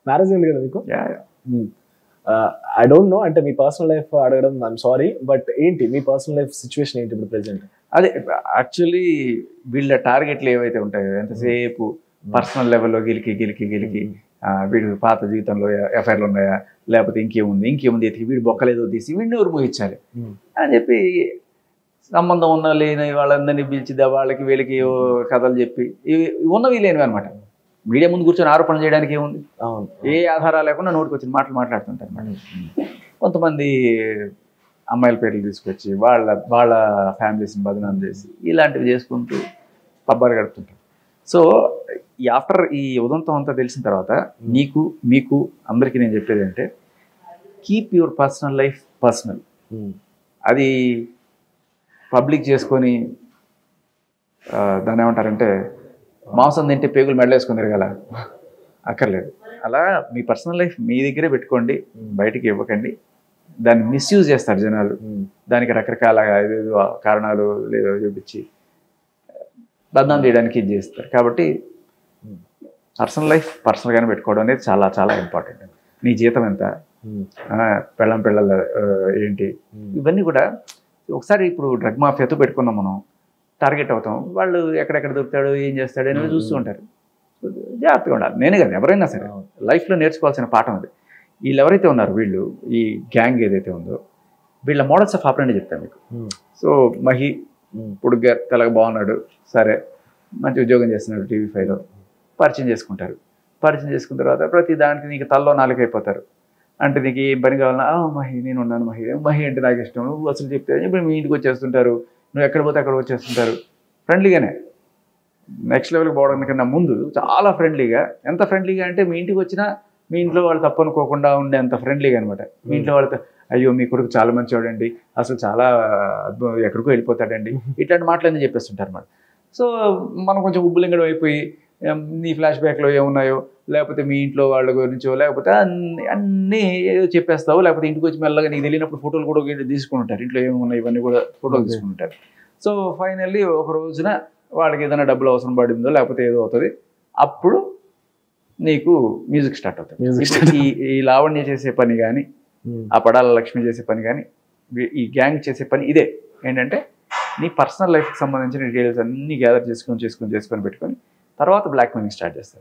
Marriage అయింది కదా మీకు? యా ఐ డోంట్ నో, అంటే మీ పర్సనల్ లైఫ్ అడగడం ఐఎమ్ సారీ, బట్ ఏంటి మీ పర్సనల్ లైఫ్ సిచ్యువేషన్ ఏంటి ఇప్పుడు ప్రెసెంట్? అదే యాక్చువల్లీ వీళ్ళ టార్గెట్లు ఏవైతే ఉంటాయో ఎంతసేపు పర్సనల్ లెవెల్లో గెలికి వీడు పాత జీవితంలో ఎఫ్ఐఆర్లు ఉన్నాయా, లేకపోతే ఇంకేముంది ఎతికి వీడు బొక్కలేదో తీసి వీడిని ఎవరు ముగించాలి అని చెప్పి సంబంధం ఉన్న లేని వాళ్ళందరినీ పిలిచి వాళ్ళకి వీళ్ళకి కథలు చెప్పి ఉన్నవి లేనివి అనమాట. మీడియా ముందు కూర్చొని ఆరోపణలు చేయడానికి ఏముంది, ఏ ఆధారాలు లేకుండా నోటికి వచ్చిన మాటలు మాట్లాడుతుంటారు అనమాట. కొంతమంది అమ్మాయిల పేర్లు తీసుకొచ్చి వాళ్ళ ఫ్యామిలీస్ని బదనాం చేసి ఇలాంటివి చేసుకుంటూ పబ్బాలు గడుపుతుంటారు. సో ఆఫ్టర్ ఈ ఉదంతం అంతా తెలిసిన తర్వాత మీకు అందరికీ నేను చెప్పేది అంటే, keep your personal life personal. అది పబ్లిక్ చేసుకొని దాన్ని ఏమంటారంటే మాంసం తింటే పేగులు మెడలేసుకొని తిరగాల, అక్కర్లేదు. అలా మీ పర్సనల్ లైఫ్ మీ దగ్గరే పెట్టుకోండి, బయటికి ఇవ్వకండి. దాన్ని మిస్యూజ్ చేస్తారు జనాలు, దానికి రకరకాల ఏదేదో కారణాలు లేదో చూపించి బదనాం చేయడానికి ఇది చేస్తారు. కాబట్టి పర్సనల్ లైఫ్ పర్సనల్గానే పెట్టుకోవడం అనేది చాలా చాలా ఇంపార్టెంట్. నీ జీతం ఎంత, పిల్లల ఏంటి, ఇవన్నీ కూడా ఒకసారి ఇప్పుడు డ్రగ్ మాఫియాతో పెట్టుకున్నాం మనం, టార్గెట్ అవుతాం. వాళ్ళు ఎక్కడెక్కడ దొరుకుతాడు ఏం చేస్తాడు అనేది చూస్తూ ఉంటారు. జాగ్రత్తగా ఉండాలి. నేనే కదా, ఎవరైనా సరే లైఫ్లో నేర్చుకోవాల్సిన పాఠం అది. వీళ్ళు ఎవరైతే ఉన్నారు, వీళ్ళు ఈ గ్యాంగ్ ఏదైతే ఉందో వీళ్ళ మోడల్స్ ఆఫ్ ఆపరేంట్ చెప్తాను మీకు. సో మహి పొడుగ్గా తెలగ బాగున్నాడు, సరే మంచి ఉద్యోగం చేస్తున్నాడు TV5లో, పరిచయం చేసుకుంటారు. పరిచయం చేసుకున్న తర్వాత ప్రతి దానికి నీకు తల్లో నాలుగైపోతారు. అంటే నీకు ఏం పని కావాలన్నా మహి నేను ఉన్నాను, మహి అంటే నాకు ఇష్టం, నువ్వు అసలు చెప్తే ఇప్పుడు మీ ఇంటికి వచ్చేస్తుంటారు, నువ్వు ఎక్కడ పోతే అక్కడ వచ్చేస్తుంటారు. ఫ్రెండ్లీగానే నెక్స్ట్ లెవెల్కి పోవడానికన్నా ముందు చాలా ఫ్రెండ్లీగా, ఎంత ఫ్రెండ్లీగా అంటే మీ ఇంటికి వచ్చినా మీ ఇంట్లో వాళ్ళు తప్పు అనుకోకుండా ఉండే అంత ఫ్రెండ్లీగా అనమాట. మీ ఇంట్లో వాళ్ళతో అయ్యో మీ కొడుకు చాలా మంచివాడండి, అసలు చాలా ఎక్కడికో వెళ్ళిపోతాడండి, ఇట్లాంటి మాటలన్నీ చెప్పేస్తుంటారు అన్నమాట. సో మనం కొంచెం ఉబ్బులింగడం అయిపోయి నీ ఫ్లాష్ బ్యాక్లో ఏమున్నాయో, లేకపోతే మీ ఇంట్లో వాళ్ళ గురించో, లేకపోతే అన్నీ ఏదో చెప్పేస్తావు. లేకపోతే ఇంటికి వచ్చి మెల్లగా నీకు తెలియనప్పుడు ఫోటోలు కూడా తీసుకుంటారు, ఇంట్లో ఏమున్నాయి ఇవన్నీ కూడా ఫోటోలు తీసుకుంటారు. సో ఫైనల్లీ ఒక రోజున వాళ్ళకి ఏదైనా డబ్బులు అవసరం పడిందో లేకపోతే ఏదో అవుతుంది, అప్పుడు నీకు మ్యూజిక్ స్టార్ట్ అవుతుంది. ఈ లావణ్య చేసే పని కానీ, ఆ పడాల లక్ష్మి చేసే పని కానీ, ఈ గ్యాంగ్ చేసే పని ఇదే. ఏంటంటే నీ పర్సనల్ లైఫ్కి సంబంధించిన డీటెయిల్స్ అన్నీ గ్యాదర్ చేసుకొని పెట్టుకొని తర్వాత బ్లాక్ మెయిలింగ్ స్టార్ట్ చేస్తారు.